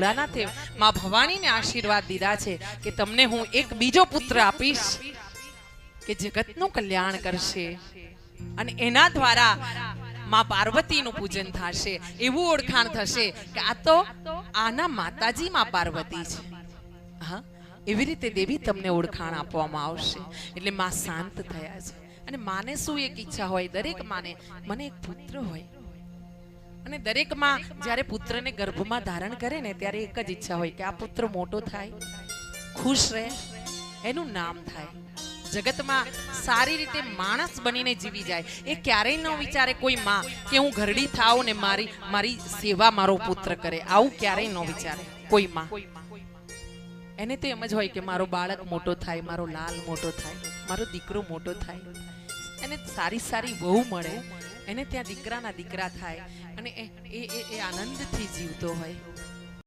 ભોળાનાથે માં ભવાનીને આશીર્વાદ દીધા છે કે તમને હું એક બીજો પુત્ર આપીશ કે જગતનું કલ્યાણ કરશે અને એના દ્વારા માં પાર્વતીનું પૂજન થશે, એવું ઓળખાણ થશે કે આ તો આના માતાજી માં પાર્વતી છે. હા, એવી રીતે દેવી તમને ઓળખાણ આપવામાં આવશે. એટલે માં શાંત થયા છે. અને માને શું એક ઈચ્છા હોય, દરેક માને મને એક પુત્ર હોય. અને દરેક માં જ્યારે પુત્રને ગર્ભમાં ધારણ કરે ને ત્યારે એક જ ઈચ્છા હોય કે આ પુત્ર મોટો થાય, ખુશ રહે, એનું નામ થાય, જગતમાં સારી રીતે માણસ બનીને જીવી જાય. એ ક્યારેય ન વિચારે કોઈ માં કે હું ઘરડી થાઉં ને મારી સેવા મારો પુત્ર કરે, આવું ક્યારેય ન વિચારે કોઈ માં. એને તો એમ જ હોય કે મારો બાળક મોટો થાય, મારો લાલ મોટો થાય, મારો દીકરો મોટો થાય, એને સારી સારી વહુ મળે, એને ત્યાં દીકરાના દીકરા થાય અને એ આનંદથી જીવતો હોય.